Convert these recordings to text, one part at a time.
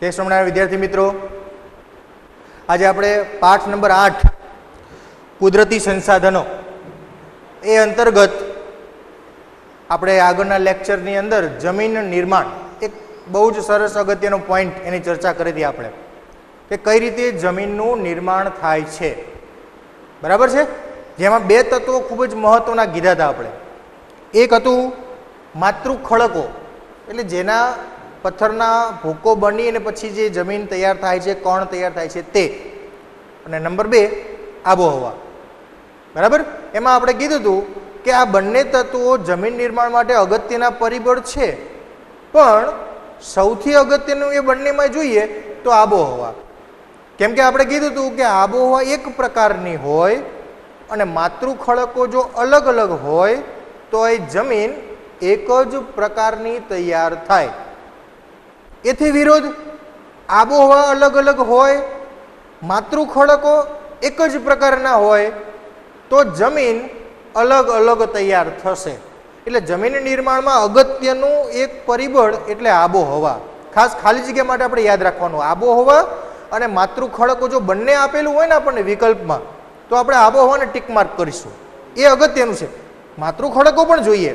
તે શ્રમણા વિદ્યાર્થી મિત્રો, આજે આપણે પાઠ નંબર 8 કુદરતી સંસાધનો એ અંતર્ગત આપણે આગળના લેક્ચરની અંદર જમીન નિર્માણ એક બહુ જ સરસ અગત્યનો પોઈન્ટ એની ચર્ચા કરી હતી આપણે કે કઈ રીતે જમીનનું નિર્માણ થાય છે. બરાબર છે? જેમાં બે તત્વો ખૂબ જ મહત્વના કીધા હતા આપણે. એક હતું માતૃખડકો, એટલે જેના પથ્થરના ભૂકો બની અને પછી જે જમીન તૈયાર થાય છે, કણ તૈયાર થાય છે તે. અને નંબર 2 આબોહવા. બરાબર? એમાં આપણે કીધું હતું કે આ બંને તત્વો જમીન નિર્માણ માટે અગત્યના પરિબળ છે, પણ સૌથી અગત્યનું એ બંનેમાં જોઈએ તો આબોહવા. કેમ કે આપણે કીધું હતું કે આબોહવા એક પ્રકારની હોય અને માતૃખડકો જો અલગ અલગ હોય તો એ જમીન એક જ પ્રકારની તૈયાર થાય. એથી વિરોધ, આબોહવા અલગ અલગ હોય, માતૃખડકો એક જ પ્રકારના હોય તો જમીન અલગ અલગ તૈયાર થશે. એટલે જમીન નિર્માણમાં અગત્યનું એક પરિબળ એટલે આબોહવા. ખાસ ખાલી જગ્યા માટે આપણે યાદ રાખવાનું, આબોહવા અને માતૃખડકો જો બંને આપેલું હોય ને આપણને વિકલ્પમાં તો આપણે આબોહવાને ટીક માર્ક કરીશું. એ અગત્યનું છે. માતૃખડકો પણ જોઈએ,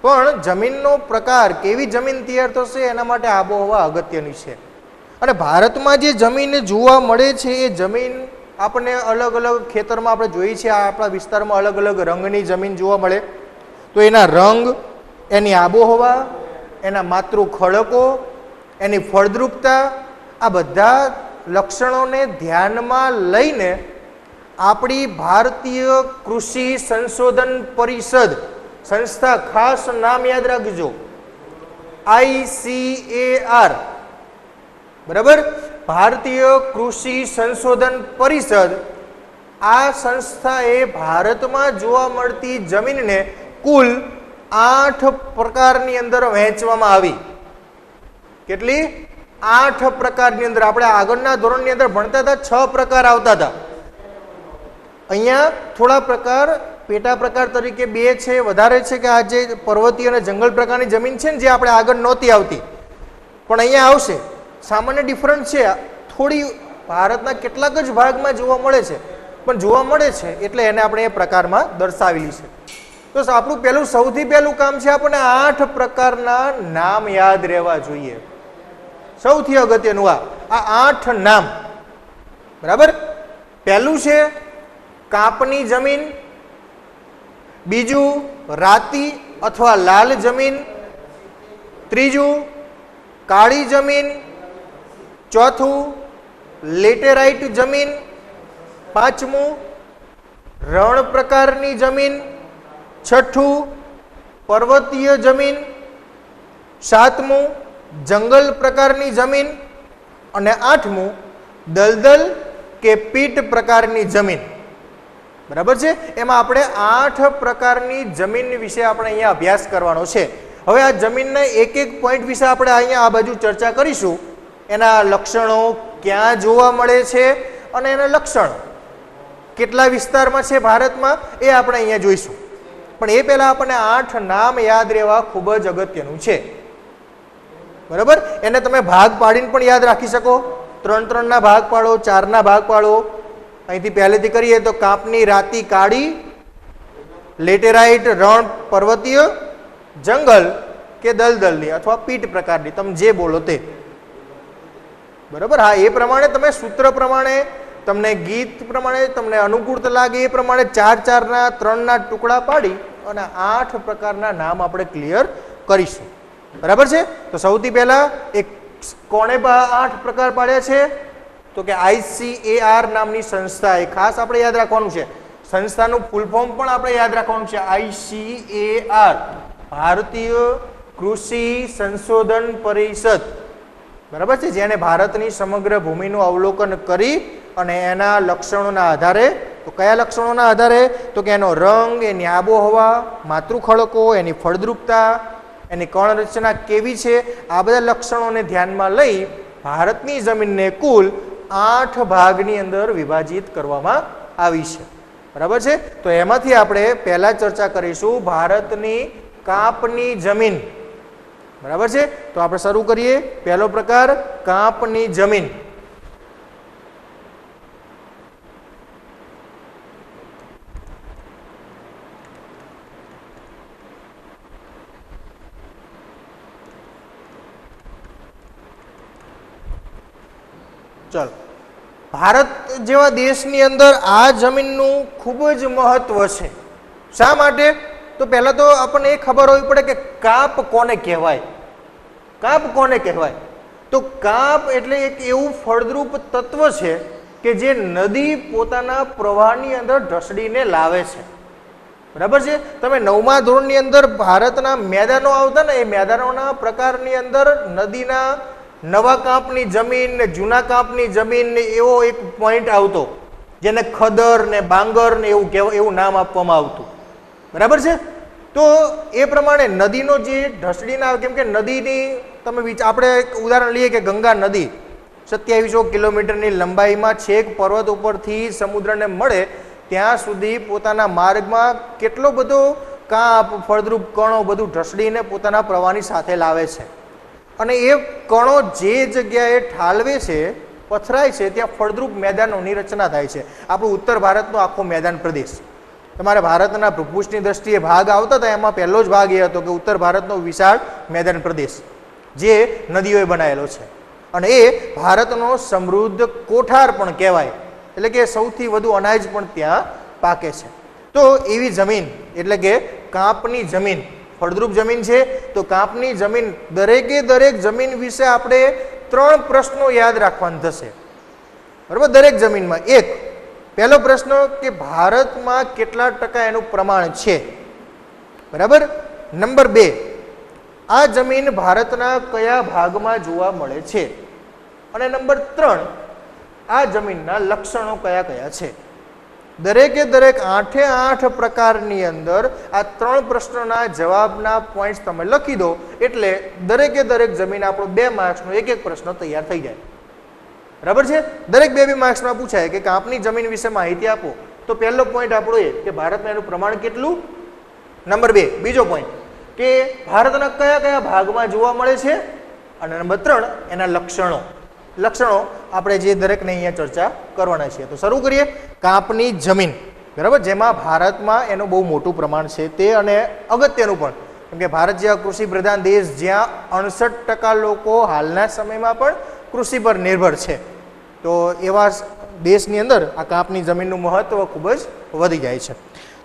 પણ જમીનનો પ્રકાર, કેવી જમીન તૈયાર થશે એના માટે આબોહવા અગત્યની છે. અને ભારતમાં જે જમીન જોવા મળે છે એ જમીન આપણને અલગ અલગ ખેતરમાં આપણે જોઈએ છીએ, આપણા વિસ્તારમાં અલગ અલગ રંગની જમીન જોવા મળે. તો એના રંગ, એની આબોહવા, એના માતૃખડકો, એની ફળદ્રુપતા, આ બધા લક્ષણોને ધ્યાનમાં લઈને આપણી ભારતીય કૃષિ સંશોધન પરિષદ સંસ્થા, ખાસ નામ યાદ રાખજો, ICAR. બરાબર? ભારતીય કૃષિ સંશોધન પરિષદ. આ સંસ્થાએ ભારતમાં જોવા મળતી જમીનને કુલ 8 પ્રકારની અંદર વહેંચવામાં આવી. કેટલી? 8 પ્રકારની અંદર. આપણે આગળના ધોરણની અંદર ભણતા હતા 6 પ્રકાર આવતા હતા. અહીંયા થોડા પ્રકાર પેટા પ્રકાર તરીકે 2 છે, વધારે છે કે આ જે પર્વતીય અને જંગલ પ્રકારની જમીન છે ને જે આપણે આગળ નહોતી આવતી, પણ અહીંયા આવશે. સામાન્ય ડિફરન્સ છે, થોડી ભારતના કેટલાક જ ભાગમાં જોવા મળે છે, પણ જોવા મળે છે એટલે એને આપણે એ પ્રકારમાં દર્શાવેલી છે. તો આપણું સૌથી પહેલું કામ છે આપણને 8 પ્રકારના નામ યાદ રહેવા જોઈએ. સૌથી અગત્યનું આ 8 નામ. બરાબર? પહેલું છે કાપની જમીન, બીજું રાતી અથવા લાલ જમીન, ત્રીજું કાળી જમીન, ચોથું લેટેરાઇટ જમીન, પાંચમું રણ પ્રકારની જમીન, છઠ્ઠું પર્વતીય જમીન, સાતમું જંગલ પ્રકારની જમીન અને આઠમું દલદલ કે પીટ પ્રકારની જમીન. બરાબર છે? એમાં આપણે 8 પ્રકારની જમીન વિશે આપણે અહીંયા અભ્યાસ કરવાનો છે. હવે આ જમીનના એક એક પોઈન્ટ વિશે આપણે અહીંયા આ બાજુ ચર્ચા કરીશું. એના લક્ષણો ક્યાં જોવા મળે છે અને એના લક્ષણ કેટલા વિસ્તારમાં છે ભારતમાં એ આપણે અહીંયા જોઈશું. પણ એ પહેલા આપણને 8 નામ યાદ રહેવા ખૂબ જ અગત્યનું છે. બરાબર? એને તમે ભાગ પાડીને પણ યાદ રાખી શકો. 3-3 ના ભાગ પાડો, 4 ના ભાગ પાડો. અહીંથી પહેલેથી કરીએ તો કાપની, રાતી, કાળી, લેટેરાઇટ, રણ, પર્વતીય, જંગલ કે દલદલની અથવા પીટ પ્રકારની, તમે જે બોલો તે. બરાબર? હા, એ પ્રમાણે તમે સૂત્ર પ્રમાણે, તમને ગીત પ્રમાણે, તમને અનુકૂળતા લાગે એ પ્રમાણે 4-4 ના 3 ના ટુકડા પાડી અને 8 પ્રકારના નામ આપણે ક્લિયર કરીશું. બરાબર છે? તો સૌથી પહેલા એક કોણે 8 પ્રકાર પાડ્યા છે તો કે ICAR નામની સંસ્થાએ. ખાસ આપણે યાદ રાખવાનું છે, સંસ્થાનું ફૂલ ફોર્મ પણ આપણે યાદ રાખવાનું છે. ICAR, ભારતીય કૃષિ સંશોધન પરિષદ. બરાબર છે? જેને ભારતની સમગ્ર ભૂમિનું અવલોકન કરી અને એના લક્ષણોના આધારે, તો કયા લક્ષણોના આધારે? તો કે એનો રંગ, એની આબોહવા, માતૃખડકો, એની ફળદ્રુપતા, એની કણ રચના કેવી છે, આ બધા લક્ષણોને ધ્યાનમાં લઈ ભારતની જમીનને કુલ 8 ભાગની અંદર વિભાજિત કરવામાં આવી છે. બરાબર છે? તો એમાંથી આપણે પહેલા ચર્ચા કરીશું ભારતની કાપની જમીન. બરાબર છે? તો આપણે શરૂ કરીએ. પહેલો પ્રકાર કાંપની જમીન. ચાલો, ભારત જેવા દેશની અંદર આ જમીનનું ખૂબ જ મહત્વ છે. શા માટે? તો પહેલા તો આપણને એ ખબર હોવી પડે કે કાપ કોને કહેવાય. કાપ કોને કહેવાય? તો કાપ એટલે એક એવું ફળદ્રુપ તત્વ છે કે જે નદી પોતાના પ્રવાહની અંદર ઢસડીને લાવે છે. બરાબર છે? તમે 9મા ધોરણની અંદર ભારતના મેદાનો આવતા ને, એ મેદાનોના પ્રકારની અંદર નદીના નવા કાંપની જમીન ને જૂના કાંપની જમીન ને એવો એક પોઈન્ટ આવતો, જેને ખદર ને બાંગર ને એવું નામ આપવામાં આવતું. બરાબર છે? તો એ પ્રમાણે નદીનો જે ઢસડીને આવે, કેમ કે નદીની તમે આપણે એક ઉદાહરણ લઈએ કે ગંગા નદી 2700 કિલોમીટરની લંબાઈમાં છેક પર્વત ઉપરથી સમુદ્રને મળે ત્યાં સુધી પોતાના માર્ગમાં કેટલો બધો કાંપ, ફળદ્રુપ કણો બધું ઢસડીને પોતાના પ્રવાહની સાથે લાવે છે. અને એ કણો જે જગ્યાએ ઠાલવે છે, પથરાય છે, ત્યાં ફળદ્રુપ મેદાનોની રચના થાય છે. આપણું ઉત્તર ભારતનો આખો મેદાન પ્રદેશ, તમારે ભારતના ભૂપૃષ્ઠની દ્રષ્ટિએ ભાગ આવતા હતા, એમાં પહેલો જ ભાગ એ હતો કે ઉત્તર ભારતનો વિશાળ મેદાન પ્રદેશ જે નદીઓએ બનાવેલો છે. અને એ ભારતનો સમૃદ્ધ કોઠાર પણ કહેવાય, એટલે કે સૌથી વધુ અનાજ પણ ત્યાં પાકે છે. તો એવી જમીન એટલે કે કાંપની જમીન, ફળદ્રુપ જમીન છે. તો કાંપની જમીન, દરેકે દરેક જમીન વિશે આપણે 3 પ્રશ્નો યાદ રાખવાના થશે. બરાબર? દરેક જમીનમાં એક પહેલો પ્રશ્ન કે ભારતમાં કેટલા ટકા એનું પ્રમાણ છે. બરાબર? નંબર 2, આ જમીન ભારતના કયા ભાગમાં જોવા મળે છે. અને નંબર 3, આ જમીનના લક્ષણો કયા કયા છે. દરેકે દરેક 8 પ્રકારની અંદર આ 3 પ્રશ્નોના જવાબના પોઈન્ટ્સ તમે લખી દો એટલે દરેકે દરેક જમીન આપણો 2 માર્ક્સનો એક પ્રશ્ન તૈયાર થઈ જાય. બરાબર છે? દરેક 2 માર્ક્સમાં પૂછાય કે કાંપની જમીન વિશે માહિતી આપો. તો પહેલો પોઈન્ટ આપણો એ કે ભારતમાં એનું પ્રમાણ કેટલું. નંબર 2, બીજો પોઈન્ટ કે ભારતના કયા કયા ભાગમાં જોવા મળે છે. અને નંબર 3, એના લક્ષણો. લક્ષણો આપણે જે દરેકને અહીંયા ચર્ચા કરવાના છીએ. તો શરૂ કરીએ. કાંપની જમીન. બરાબર? જેમાં ભારતમાં એનું બહુ મોટું પ્રમાણ છે તે, અને અગત્યનું પણ, કેમ કે ભારત જેવા કૃષિ પ્રધાન દેશ જ્યાં 68% લોકો હાલના સમયમાં પણ કૃષિ પર નિર્ભર છે, તો એવા દેશની અંદર આ કાંપની જમીનનું મહત્વ ખૂબ જ વધી જાય છે.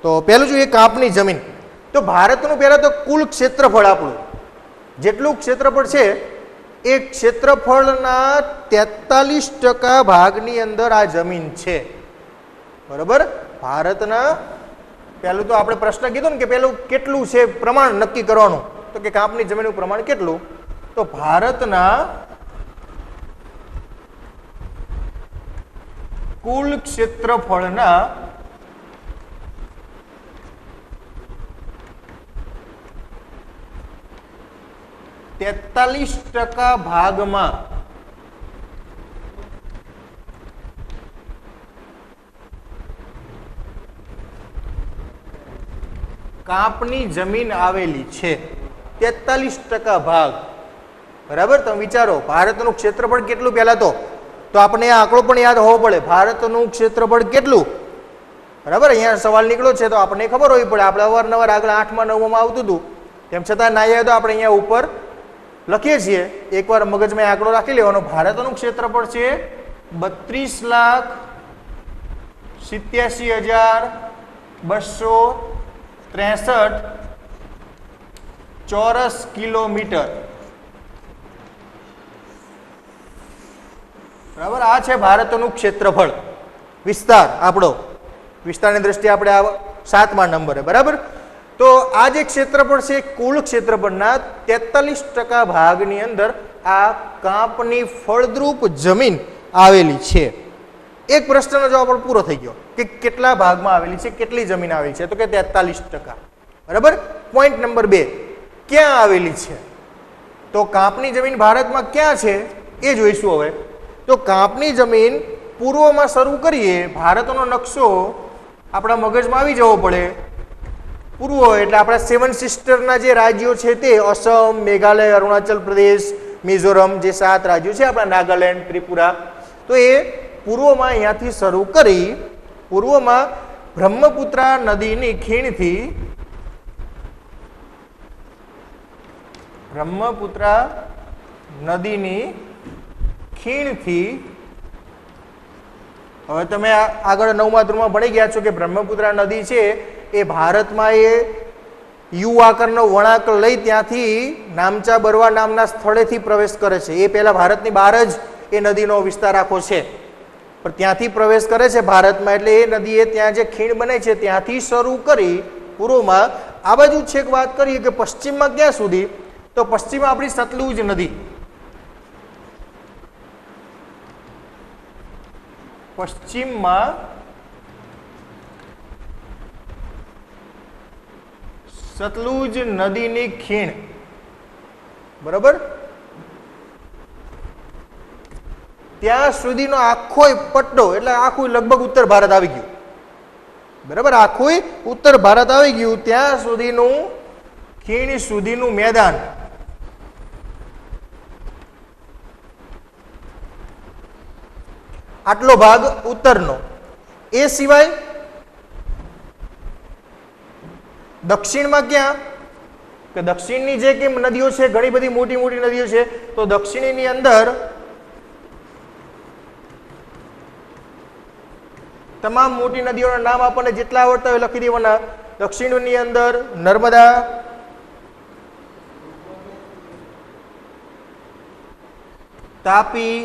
તો પહેલું જોઈએ કાંપની જમીન. તો ભારતનું પહેલાં તો કુલ ક્ષેત્રફળ, આપણું જેટલું ક્ષેત્રફળ છે એ ક્ષેત્રફળના 43% ભાગની અંદર આ જમીન છે. બરાબર? ભારતના પહેલું તો આપણે પ્રશ્ન કીધો ને કે પહેલું કેટલું છે પ્રમાણ નક્કી કરવાનું, તો કે કાંપની જમીનનું પ્રમાણ કેટલું. તો ભારતના કુલ ક્ષેત્રફળના 43% ભાગમાં કાંપની જમીન આવેલી છે. 43% ભાગ. બરાબર? તમે વિચારો ભારતનું ક્ષેત્રફળ કેટલું. પહેલા તો આપણે આ આંકડો પણ યાદ હોવો પડે. ભારતનું ક્ષેત્રફળ કેટલું. બરાબર? અહીંયા સવાલ નીકળ્યો છે તો આપણને ખબર હોવી પડે. આપણે અવારનવાર આગળ 8મા 9માં આવતું હતું, તેમ છતાં ના યાદ આપણે અહીંયા ઉપર લખીએ છીએ. એકવાર મગજમાં આંકડો રાખી લેવાનો. ભારતનું ક્ષેત્રફળ છે 32,87,263 ચોરસ કિલોમીટર. બરાબર? આ છે ભારતનું ક્ષેત્રફળ, વિસ્તાર આપણો. વિસ્તારની દ્રષ્ટિએ આપણે આ 7મા નંબરે. બરાબર? તો આ જે ક્ષેત્રફળ છે કુલ ક્ષેત્રફળના 43% ભાગની અંદર આ કાંપની ફળદ્રુપ જમીન આવેલી છે. એક પ્રશ્નનો જવાબ પણ પૂરો થઈ ગયો કે કેટલા ભાગમાં આવેલી છે, કેટલી જમીન આવેલી છે. તો કે 43%. બરાબર? પોઈન્ટ નંબર 2, ક્યાં આવેલી છે. તો કાંપની જમીન ભારતમાં ક્યાં છે એ જોઈશું હવે. તો કાંપની જમીન પૂર્વમાં શરૂ કરીએ. ભારતનો નકશો આપણા મગજમાં આવી જવો પડે. પૂર્વ એટલે આપણા 7 સિસ્ટરના જે રાજ્યો છે તે અસમ, મેઘાલય, અરુણાચલ પ્રદેશ, મિઝોરમ, જે 7 રાજ્યો છે આપણા, નાગાલેન્ડ, ત્રિપુરા, તો એ પૂર્વમાં અહીંયાથી શરૂ કરી પૂર્વમાં બ્રહ્મપુત્રા નદીની ખીણથી બ્રહ્મપુત્રા નદીની ખીણથી હવે તમે આગળ 9મા ધોરણમાં ભણી ગયા છો કે બ્રહ્મપુત્રા નદી છે એ ભારતમાં એ યુ આકારનો વળાંક લઈ ત્યાંથી નામચા બરવા નામના સ્થળેથી પ્રવેશ કરે છે. એ પહેલા ભારતની બહાર જ એ નદીનો વિસ્તાર આખો છે, પણ ત્યાંથી પ્રવેશ કરે છે ભારતમાં. એટલે એ નદીએ ત્યાં જે ખીણ બને છે ત્યાંથી શરૂ કરી પૂર્વમાં આ બાજુ છેક વાત કરીએ કે પશ્ચિમમાં ક્યાં સુધી, તો પશ્ચિમમાં આપણી સતલુજ નદી, પશ્ચિમમાં સતલુજ નદીની ખીણ, બરાબર, ત્યાં સુધીનો આખો પટ્ટો, એટલે આખું લગભગ ઉત્તર ભારત આવી ગયું, બરાબર, આખું ઉત્તર ભારત આવી ગયું, ત્યાં સુધીનું ખીણ સુધીનું મેદાન આટલો ભાગ ઉત્તરનો. એ સિવાય દક્ષિણમાં ક્યાં, કે દક્ષિણની જે કે નદીઓ છે, ઘણી બધી મોટી મોટી નદીઓ છે, તો દક્ષિણની અંદર તમામ મોટી નદીઓના નામ આપણને જેટલા આવડતા હોય લખી દેવાના. દક્ષિણની અંદર નર્મદા, તાપી,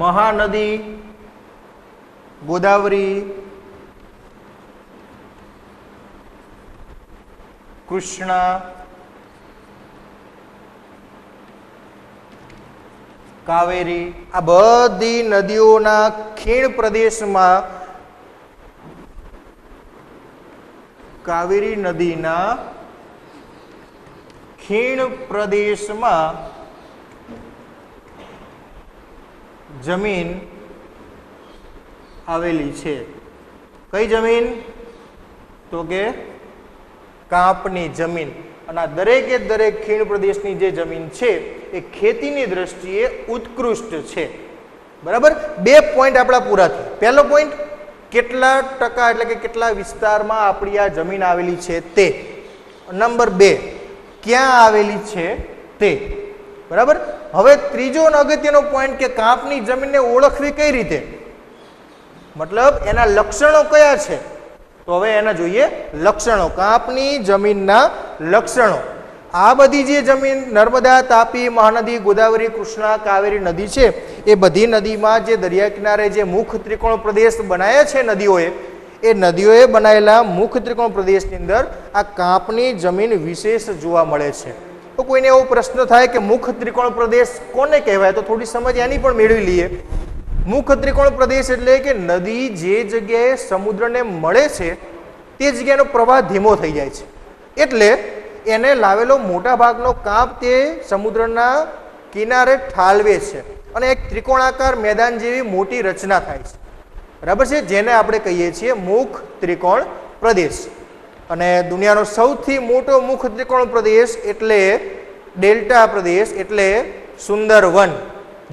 મહાનદી, ગોદાવરી, કૃષ્ણા, કાવેરી, આ બધી નદીઓના ખીણ પ્રદેશમાં કાવેરી નદીના ખીણ પ્રદેશમાં જમીન આવેલી છે. કઈ જમીન, તો કે કાંપની જમીન. અને આ દરેકે દરેક ખીણ પ્રદેશની જે જમીન છે એ ખેતીની દ્રષ્ટિએ ઉત્કૃષ્ટ છે, બરાબર. 2 પોઈન્ટ આપણા પૂરા થયા. પહેલો પોઈન્ટ, કેટલા ટકા એટલે કે કેટલા વિસ્તારમાં આપણી આ જમીન આવેલી છે તે. નંબર 2, ક્યાં આવેલી છે તે, બરાબર. હવે ત્રીજો અને અગત્યનો પોઈન્ટ કે કાંપની જમીનને ઓળખવી કઈ રીતે, મતલબ એના લક્ષણો કયા છે, તો હવે એના જોઈએ લક્ષણો, કાંપની જમીનના લક્ષણો. આ બધી જે જમીન નર્મદા, તાપી, મહાનદી, ગોદાવરી, કૃષ્ણા, કાવેરી નદી છે એ બધી નદીમાં જે દરિયા કિનારે જે મુખ ત્રિકોણ પ્રદેશ બનાવ્યા છે નદીઓએ, એ નદીઓએ બનાવેલા મુખ ત્રિકોણ પ્રદેશની અંદર આ કાંપની જમીન વિશેષ જોવા મળે છે. તો કોઈને એવો પ્રશ્ન થાય કે મુખ ત્રિકોણ પ્રદેશ કોને કહેવાય, તો થોડી સમજ એની પણ મેળવી લઈએ. મુખ ત્રિકોણ પ્રદેશ એટલે કે નદી જે જગ્યાએ સમુદ્રને મળે છે તે જગ્યાનો પ્રવાહ ધીમો થઈ જાય છે, એટલે એને લાવેલો મોટા ભાગનો કાંપ તે સમુદ્રના કિનારે ઠાલવે છે અને એક ત્રિકોણાકાર મેદાન જેવી મોટી રચના થાય છે, બરાબર છે, જેને આપણે કહીએ છીએ મુખ ત્રિકોણ પ્રદેશ. અને દુનિયાનો સૌથી મોટો મુખ ત્રિકોણ પ્રદેશ એટલે ડેલ્ટા પ્રદેશ, એટલે સુંદરવન,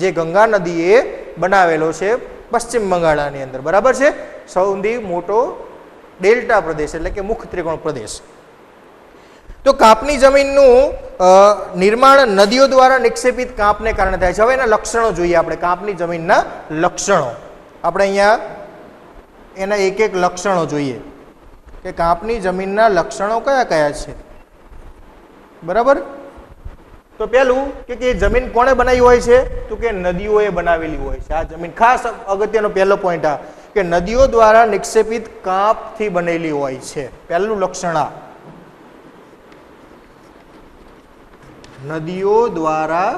જે ગંગા નદીએ બનાવેલો છે પશ્ચિમ બંગાળની અંદર, બરાબર છે. સૌથી મોટો ડેલ્ટા પ્રદેશ એટલે કે મુખ ત્રિકોણ પ્રદેશ. તો કાંપની જમીનનું નિર્માણ નદીઓ દ્વારા નિક્ષેપિત કાંપને કારણે થાય છે. હવે એના લક્ષણો જોઈએ આપણે, કાંપની જમીનના લક્ષણો. આપણે અહીંયા એના એક એક લક્ષણો જોઈએ કે કાંપની જમીનના લક્ષણો કયા કયા છે, બરાબર. તો પહેલું કે જમીન કોણે બનાવી હોય છે, તો કે નદીઓએ બનાવેલી હોય છે આ જમીન. ખાસ અગત્યનો પહેલો પોઈન્ટ આ કે નદીઓ દ્વારા નિક્ષેપિત કાંપથી બનેલી હોય છે. પહેલું લક્ષણ આ, નદીઓ દ્વારા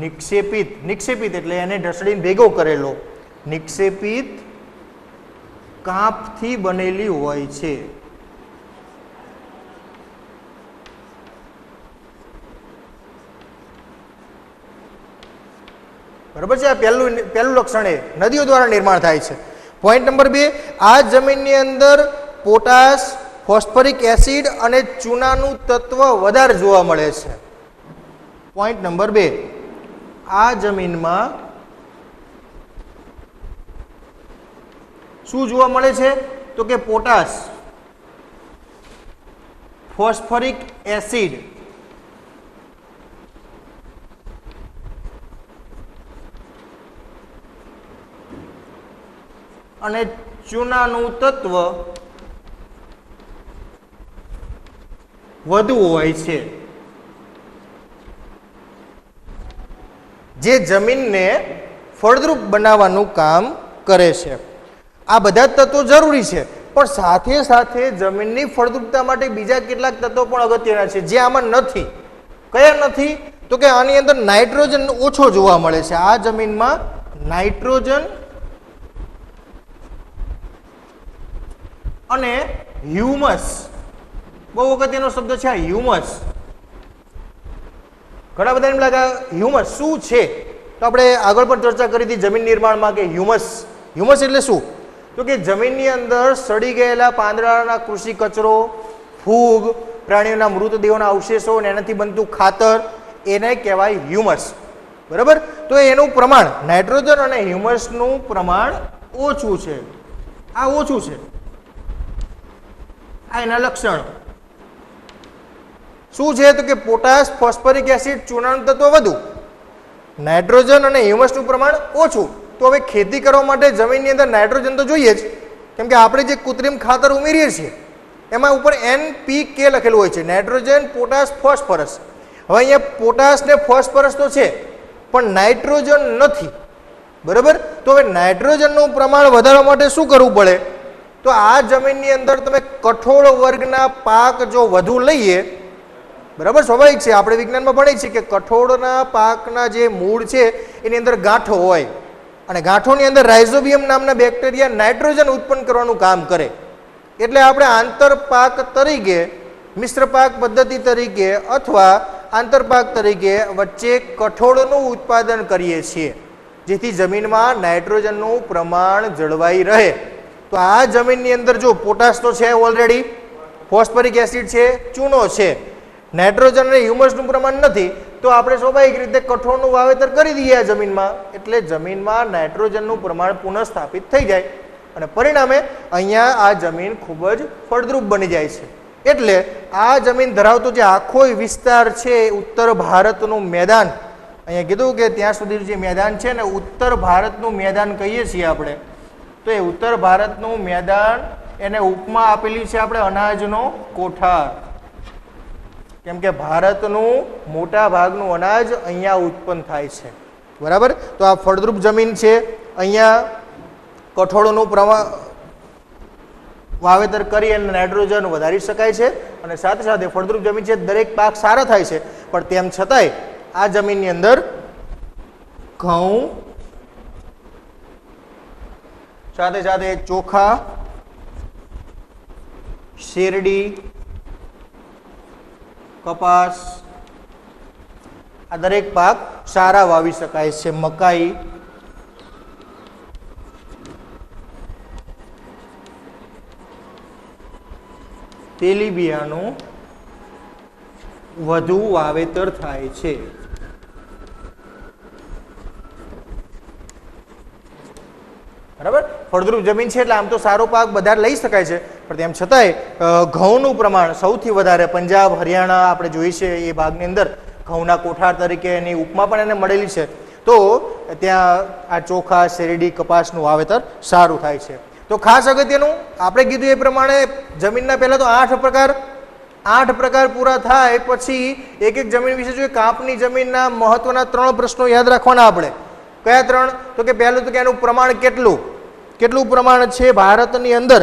નિક્ષેપિત એટલે એને ઢસડીને ભેગો કરેલો, નિક્ષેપિત કાંપથી બનેલી હોય છે. બરાબર છે, આ પહેલું લક્ષણ એ નદીઓ દ્વારા નિર્માણ થાય છે. પોઈન્ટ નંબર 2, આ જમીનની અંદર પોટાશ, ફોસ્ફરિક એસિડ અને ચૂનાનું તત્વ વધારે જોવા મળે છે. પોઈન્ટ નંબર 2, આ જમીનમાં શું જોવા મળે છે? તો કે પોટાશ, ફોસ્ફરિક એસિડ અને ચૂનાનું તત્વ વધુ હોય છે, જે જમીનને ફળદ્રુપ બનાવવાનું કામ કરે છે. આ બધા જ તત્વો જરૂરી છે, પણ સાથે સાથે જમીનની ફળદ્રુપતા માટે બીજા કેટલાક તત્વો પણ અગત્યના છે, જે આમાં નથી. કયા નથી? તો કે આની અંદર નાઇટ્રોજન ઓછો જોવા મળે છે. આ જમીનમાં નાઇટ્રોજન અને હ્યુમસ, બહુ અગત્યનો શબ્દ છે આ હ્યુમસ. ઘણા બધા એમ લાગે હ્યુમસ શું છે? તો આપણે આગળ પણ ચર્ચા કરી હતી જમીન નિર્માણમાં કે હ્યુમસ એટલે શું? તો કે જમીનની અંદર સડી ગયેલા પાંદડાના કૃષિ કચરો, ફૂગ, પ્રાણીઓના મૃતદેહોના અવશેષો અને એનાથી બનતું ખાતર, એને કહેવાય હ્યુમસ. બરાબર? તો એનું પ્રમાણ, નાઇટ્રોજન અને હ્યુમસનું પ્રમાણ ઓછું છે. આ ઓછું છે, આ એના લક્ષણો શું છે? તો કે પોટાશ, ફોસ્ફરિક એસિડ, ચૂનાનું તત્વ વધુ, નાઇટ્રોજન અને હ્યુમસનું પ્રમાણ ઓછું. તો હવે ખેતી કરવા માટે જમીનની અંદર નાઇટ્રોજન તો જોઈએ જ, કેમ કે આપણે જે કૃત્રિમ ખાતર ઉમેરીએ છીએ એમાં ઉપર NPK લખેલું હોય છે, નાઇટ્રોજન, પોટાશ, ફોસ્ફરસ. હવે અહીંયા પોટાશ ને ફોસ્ફરસ તો છે પણ નાઇટ્રોજન નથી. બરાબર? તો હવે નાઇટ્રોજનનું પ્રમાણ વધારવા માટે શું કરવું પડે? તો આ જમીનની અંદર તમે કઠોળ વર્ગના પાક જો વધુ લઈએ, બરાબર, સ્વાભાવિક છે, આપણે વિજ્ઞાનમાં ભણીએ છીએ કે કઠોળના પાકના જે મૂળ છે એની અંદર ગાંઠો હોય, અને ગાંઠોની અંદર રાઇઝોબિયમ નામના બેક્ટેરિયા નાઇટ્રોજન ઉત્પન્ન કરવાનું કામ કરે. એટલે આપણે આંતરપાક તરીકે, મિશ્ર પાક પદ્ધતિ તરીકે અથવા આંતરપાક તરીકે વચ્ચે કઠોળનું ઉત્પાદન કરીએ છીએ, જેથી જમીનમાં નાઇટ્રોજનનું પ્રમાણ જળવાઈ રહે. તો આ જમીનની અંદર જો પોટાશ તો છે ઓલરેડી, ફોસ્ફરિક એસિડ છે, ચૂનો છે, નાઇટ્રોજન અને હ્યુમસનું પ્રમાણ નથી, તો આપણે સ્વાભાવિક રીતે કઠોળનું વાવેતર કરી દઈએ આ જમીનમાં, એટલે જમીનમાં નાઇટ્રોજનનું પ્રમાણ પુનઃસ્થાપિત થઈ જાય અને પરિણામે અહીંયા આ જમીન ખૂબ જ ફળદ્રુપ બની જાય છે. એટલે આ જમીન ધરાવતો જે આખો વિસ્તાર છે, ઉત્તર ભારતનું મેદાન, અહીંયા કીધું કે ત્યાં સુધી જે મેદાન છે ને ઉત્તર ભારતનું મેદાન કહીએ છીએ આપણે, તો એ ઉત્તર ભારતનું મેદાન એને ઉપમા આપેલી છે આપણે અનાજનો કોઠાર, કેમ કે ભારતનું મોટા ભાગનું અનાજ અહીંયા ઉત્પન્ન થાય છે. બરાબર? તો આ ફળદ્રુપ જમીન છે, અહીંયા કઠોળનું વાવેતર કરી અને નાઇટ્રોજન વધારી શકાય છે, અને સાથે સાથે ફળદ્રુપ જમીન છે, દરેક પાક સારા થાય છે. પણ તેમ છતાંય આ જમીનની અંદર ઘઉં, સાથે સાથે ચોખા, શેરડી, કપાસ, આ દરેક પાક સારા વાવી શકાય છે. મકાઈ, તેલીબિયાનું વધુ વાવેતર થાય છે. બરાબર? ફળદ્રુપ જમીન છે એટલે આમ તો સારો પાક બધા લઈ શકાય છે, પણ તેમ છતાંય ઘઉંનું પ્રમાણ સૌથી વધારે પંજાબ, હરિયાણા આપણે જોઈએ છે એ ભાગની અંદર ઘઉંના કોઠાર તરીકે એની ઉપમા પણ એને મળેલી છે. તો ત્યાં આ ચોખા, શેરડી, કપાસનું વાવેતર સારું થાય છે. તો ખાસ અગત્યનું આપણે કીધું એ પ્રમાણે જમીનના પહેલા તો 8 પ્રકાર પૂરા થાય પછી એક એક જમીન વિશે જોઈએ. કાપની જમીનના મહત્વના 3 પ્રશ્નો યાદ રાખવાના આપણે. કયા 3? તો કે પહેલું તો કે એનું પ્રમાણ કેટલું પ્રમાણ છે ભારતની અંદર,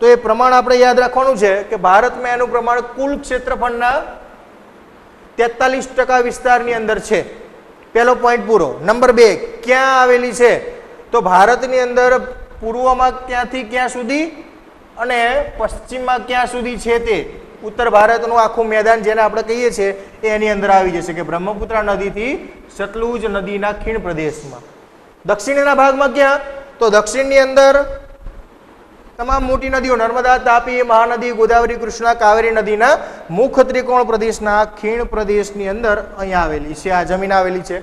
તો એ પ્રમાણ આપણે યાદ રાખવાનું છે કે ભારતમાં એનું પ્રમાણ કુલ ક્ષેત્રફળના 43% વિસ્તારની અંદર છે. પહેલો પોઈન્ટ પૂરો. નંબર 2, ક્યાં આવેલી છે? તો ભારતની અંદર પૂર્વમાં ક્યાંથી ક્યાં સુધી અને પશ્ચિમમાં ક્યાં સુધી છે તે ઉત્તર ભારતનું આખું મેદાન જેને આપણે કહીએ છીએ એની અંદર આવી જશે કે બ્રહ્મપુત્રા નદીથી સતલુજ નદીના ખીણ પ્રદેશમાં. દક્ષિણના ભાગમાં ક્યાં? તો દક્ષિણની અંદર તમામ મોટી નદીઓ નર્મદા, તાપી, મહાનદી, ગોદાવરી, કૃષ્ણા, કાવેરી નદીના મુખ ત્રિકોણ પ્રદેશના ખીણ પ્રદેશની અંદર અહીંયા આવેલી છે આ જમીન આવેલી છે.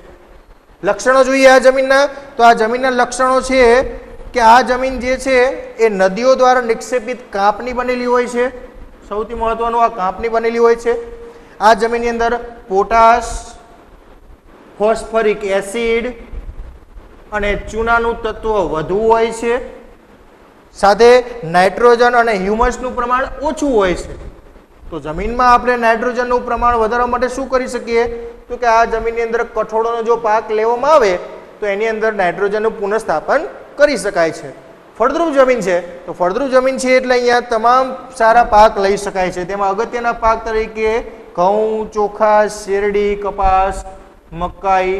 લક્ષણો જોઈએ આ જમીનના, તો આ જમીનના લક્ષણો છે કે આ જમીન જે છે એ નદીઓ દ્વારા નિક્ષેપિત કાંપની બનેલી હોય છે. સૌથી મહત્વનું આ કાંપની બનેલી હોય છે. આ જમીનની અંદર પોટાશ, ફોસ્ફરિક એસિડ અને ચૂનાનું તત્વ વધુ હોય છે. સાથે નાઇટ્રોજન અને હ્યુમસનું પ્રમાણ ઓછું હોય છે. તો જમીનમાં આપણે નાઇટ્રોજનનું પ્રમાણ વધારવા માટે શું કરી શકીએ? તો કે આ જમીનની અંદર કઠોળનો જો પાક લેવામાં આવે તો એની અંદર નાઇટ્રોજનનું પુનઃસ્થાપન કરી શકાય છે. ફળદ્રુપ જમીન છે, તો ફળદ્રુપ જમીન છે એટલે અહીંયા તમામ સારા પાક લઈ શકાય છે. તેમાં અગત્યના પાક તરીકે ઘઉં, ચોખા, શેરડી, કપાસ, મકાઈ,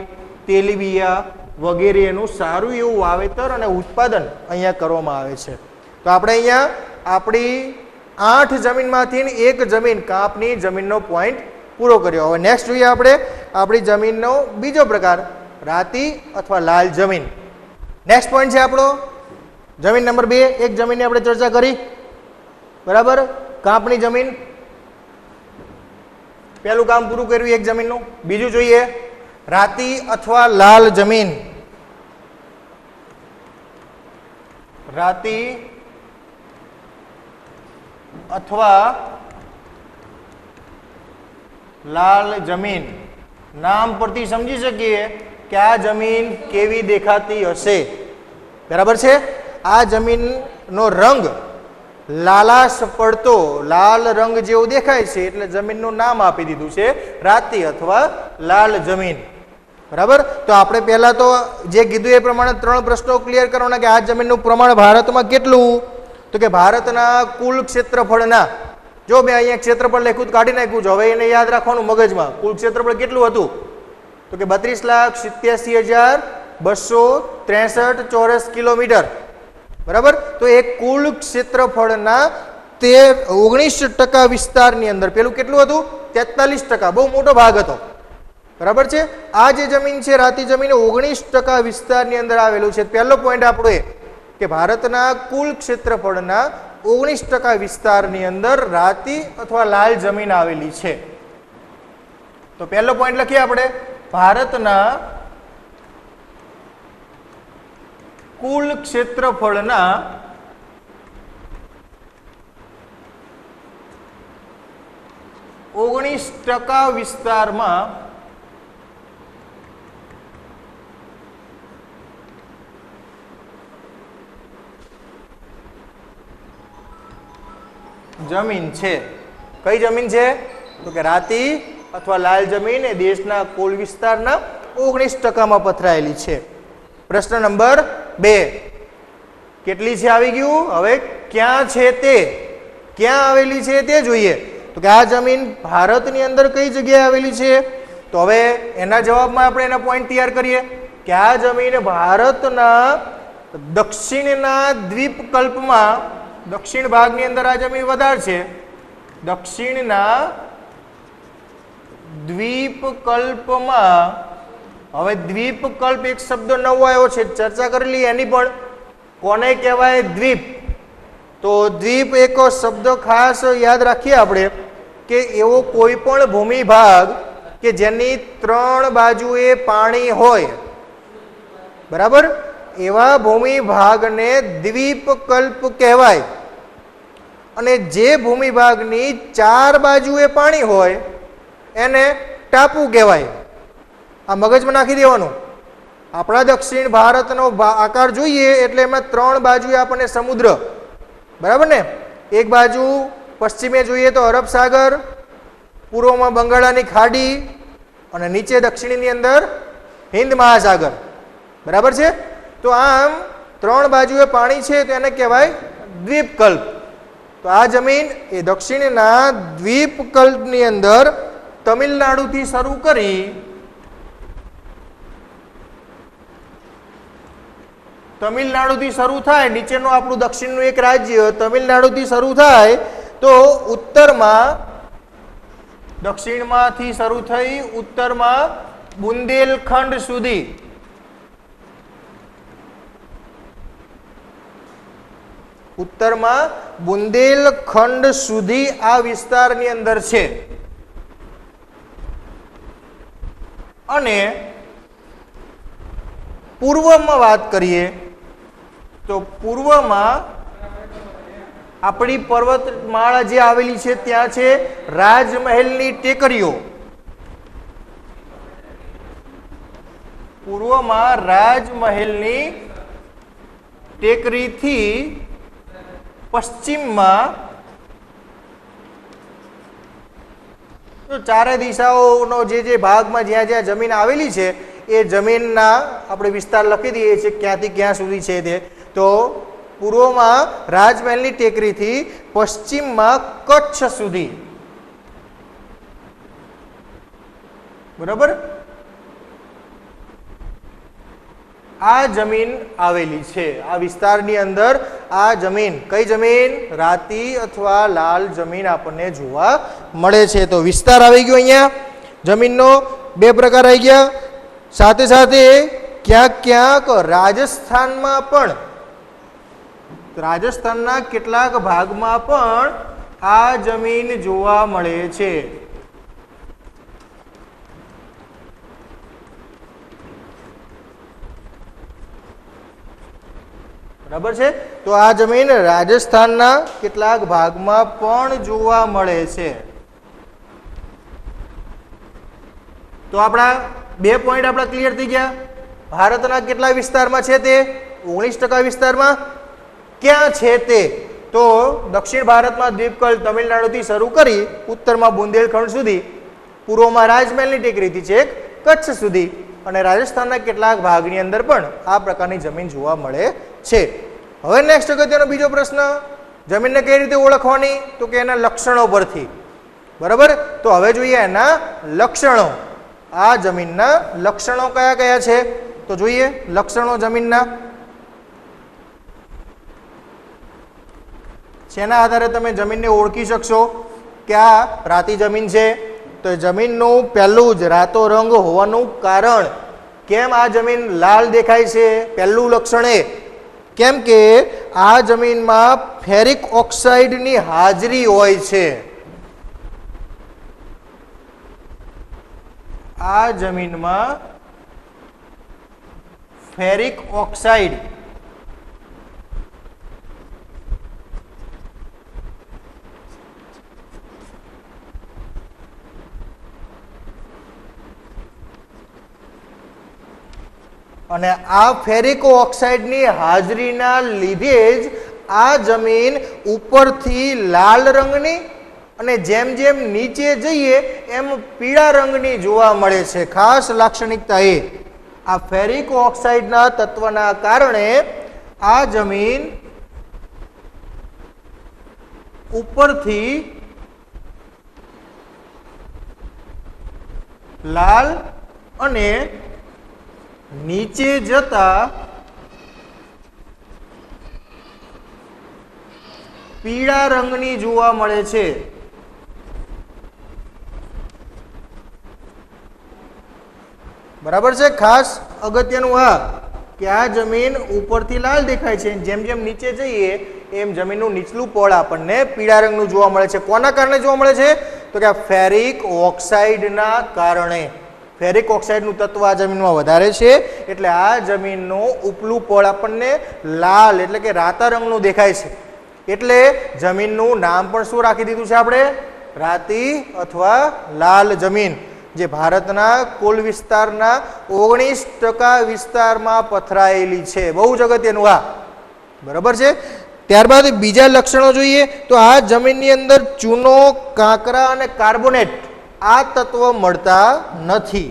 તેલીબિયા વગેરેનું સારું એવું વાવેતર અને ઉત્પાદન અહીંયા કરવામાં આવે છે. તો આપણે અહીંયા આપણી 8 જમીનમાંથી એક જમીન કાંપની જમીનનો પોઈન્ટ પૂરો કર્યો. હવે નેક્સ્ટ જોઈએ આપણે આપણી જમીનનો બીજો પ્રકાર, રાતી અથવા લાલ જમીન. નેક્સ્ટ પોઈન્ટ છે આપણો જમીન નંબર 2. એક જમીનની આપણે ચર્ચા કરી, બરાબર, કાંપની જમીન. પહેલું કામ પૂરું કર્યું એક જમીનનું. બીજું જોઈએ રાતી અથવા લાલ જમીન. રાતી અથવા લાલ જમીન. નામ પરથી સમજી શકીએ કે આ જમીન કેવી દેખાતી હશે. બરાબર છે. આ જમીનનો રંગ લાલાશ પડતો લાલ રંગ જેવો દેખાય છે એટલે જમીનનું નામ આપી દીધું છે રાતી અથવા લાલ જમીન. બરાબર. તો આપણે પહેલા તો જે કીધું એ પ્રમાણે 3 પ્રશ્નો ક્લિયર કરવાના કે આ જમીનનું પ્રમાણ ભારતમાં કેટલું? તો કે ભારતના કુલ ક્ષેત્રફળના, જો મેં અહીંયા ક્ષેત્રફળ લખ્યું કાઢી નાખ્યું છે, હવે એને યાદ રાખવાનું મગજમાં. કુલ ક્ષેત્રફળ કેટલું હતું? તો કે 32,87,263 ચોરસ કિલોમીટર. બરાબર. તો એ કુલ ક્ષેત્રફળના 19% વિસ્તારની અંદર પેલું કેટલું હતું? 43%. બહુ મોટો ભાગ હતો. બરાબર છે. આ જે જમીન છે રાતી જમીન 19% વિસ્તારની અંદર આવેલું છે. પહેલો પોઈન્ટ આપણો એ કે ભારતના કુલ ક્ષેત્રફળના 19% વિસ્તારની અંદર રાતી અથવા લાલ જમીન આવેલી છે. તો પહેલો પોઈન્ટ લખીએ આપણે, ભારતના કુલ ક્ષેત્રફળના 19% વિસ્તારમાં જમીન છે. કઈ જમીન છે? તો કે રાતી અથવા લાલ જમીન એ દેશના કુલ વિસ્તારના 19%માં પથરાયેલી છે. પ્રશ્ન નંબર 2, કેટલી છે આવી ગયું. હવે ક્યાં છે તે, ક્યાં આવેલી છે તે જોઈએ. તો કે આ જમીન ભારતની અંદર કઈ જગ્યાએ આવેલી છે? તો હવે એના જવાબમાં આપણે એના પોઈન્ટ તૈયાર કરીએ કે આ જમીન ભારતના દક્ષિણના દ્વીપકલ્પમાં, દક્ષિણ ભાગની અંદર આ જમીન વધારે છે. દક્ષિણના દ્વીપકલ્પમાં, હવે દ્વીપકલ્પ એક શબ્દ નવો આવ્યો છે, ચર્ચા કરેલી એની પણ. કોને કહેવાય? દ્વીપ. તો દ્વીપ એક શબ્દ ખાસ યાદ રાખીએ આપણે કે એવો કોઈ પણ ભૂમિ ભાગ કે જેની 3 બાજુએ પાણી હોય, બરાબર, એવા ભૂમિ ભાગને દ્વીપકલ્પ કહેવાય. અને જે ભૂમિ ભાગની 4 બાજુએ પાણી હોય એને ટાપુ કહેવાય. આ મગજમાં નાખી દેવાનું. આપણા દક્ષિણ ભારતનો આકાર જોઈએ એટલે એમાં 3 બાજુએ આપણને સમુદ્ર, બરાબર ને. એક બાજુ પશ્ચિમે જોઈએ તો અરબ સાગર, પૂર્વમાં બંગાળાની ખાડી અને નીચે દક્ષિણની અંદર હિન્દ મહાસાગર. બરાબર છે. તો આમ 3 બાજુએ પાણી છે તો એને કહેવાય દ્વીપકલ્પ. તો આ જમીન એ દક્ષિણના દ્વીપકલ્પની અંદર તમિલનાડુથી શરૂ કરી તમિલનાડુથી શરૂ થાય, નીચેનું આપણું દક્ષિણનું એક રાજ્ય તમિલનાડુથી શરૂ થાય તો ઉત્તરમાં, દક્ષિણમાંથી શરૂ થઈ ઉત્તરમાં બુંદેલખંડ સુધી, ઉત્તરમાં બુંદેલખંડ સુધી આ વિસ્તારની અંદર છે. અને પૂર્વમાં વાત કરીએ તો પૂર્વમાં આપણી પર્વતમાળા જે આવેલી છે ત્યાં છે રાજમહેલની ટેકરીઓ. પૂર્વમાં રાજમહેલની ટેકરીથી પશ્ચિમમાં ચારે દિશાઓનો જે ભાગમાં જ્યાં જ્યાં જમીન આવેલી છે એ જમીનના આપણે વિસ્તાર લખી દઈએ છીએ ક્યાંથી ક્યાં સુધી છે તે. તો પૂર્વમાં રાજમહેલની ટેકરીથી પશ્ચિમમાં કચ્છ સુધી, બરાબર, આ જમીન આવેલી છે. આ વિસ્તારની અંદર આ જમીન, કઈ જમીન? રાતી અથવા લાલ જમીન આપણને જોવા મળે છે. તો વિસ્તાર આવી ગયો અહીંયા જમીનનો, બે પ્રકાર આવી ગયા. સાથે સાથે ક્યાંક ક્યાંક રાજસ્થાનમાં પણ, રાજસ્થાનના કેટલાક ભાગમાં પણ આ જમીન જોવા મળે છે. બરાબર છે. તો આ જમીન રાજસ્થાનના કેટલાક ભાગમાં પણ જોવા મળે છે. તો આપણા 2 પોઈન્ટ આપણા ક્લિયર થઈ ગયા. ભારતના કેટલા વિસ્તારમાં છે તે? 19% વિસ્તારમાં. ક્યાં છે તે? તો દક્ષિણ ભારતમાં દ્વીપકલ્પ તમિલનાડુથી શરૂ કરી ઉત્તરમાં બુંદેલખંડ સુધી, પૂર્વમાં રાજમહેલની ટેકરીથી છેક કચ્છ સુધી, અને રાજસ્થાનના કેટલાક ભાગની અંદર પણ આ પ્રકારની જમીન જોવા મળે છે. હવે નેક્સ્ટ અગત્યનો બીજો પ્રશ્ન, જમીનને કઈ રીતે ઓળખવાની? તો કે એના લક્ષણો પરથી. બરાબર. તો હવે જોઈએ એના લક્ષણો. આ જમીનના લક્ષણો કયા કયા છે? તો જોઈએ લક્ષણો જમીનના. શેના આધારે તમે જમીનને ઓળખી શકશો કે આ રાતી જમીન છે? તો જમીનનું પહેલું જ રાતો રંગ હોવાનું કારણ. કેમ આ જમીન લાલ દેખાય છે? પહેલું લક્ષણ એ, કેમ કે આ જમીનમાં ફેરિક ઓક્સાઇડની હાજરી હોય છે. આ જમીનમાં ફેરિક ઓક્સાઇડ અને આ ફેરિક ઓક્સાઇડની હાજરીના લીધે જ આ જમીન ઉપરથી લાલ રંગની અને જેમ જેમ નીચે જઈએ એમ પીળા રંગની જોવા મળે છે. ખાસ લાક્ષણિકતા એ આ ફેરિક ઓક્સાઇડના તત્વના કારણે આ જમીન ઉપરથી લાલ અને નીચે જતા પીળા રંગની જોવા મળે છે. બરાબર છે. ખાસ અગત્યનું આ કે આ જમીન ઉપરથી લાલ દેખાય છે, જેમ જેમ નીચે જઈએ એમ જમીનનું નીચલું પડ આપણને પીળા રંગનું જોવા મળે છે. કોના કારણે જોવા મળે છે? તો કે આ ફેરિક ઓક્સાઇડના કારણે. ફેરિક ઓક્સાઇડનું તત્વ આ જમીનમાં વધારે છે એટલે આ જમીનનું ઉપલું પડ આપણને લાલ એટલે કે રાતા રંગનું દેખાય છે. એટલે જમીનનું નામ પણ શું રાખી દીધું છે આપણે? રાતી અથવા લાલ જમીન. જે ભારતના કુલ વિસ્તારના 19% વિસ્તારમાં પથરાયેલી છે. બહુ જ અગત્યનું આ. બરાબર છે. ત્યારબાદ બીજા લક્ષણો જોઈએ તો આ જમીનની અંદર ચૂનો, કાંકરા અને કાર્બોનેટ આ તત્વ મળતા નથી.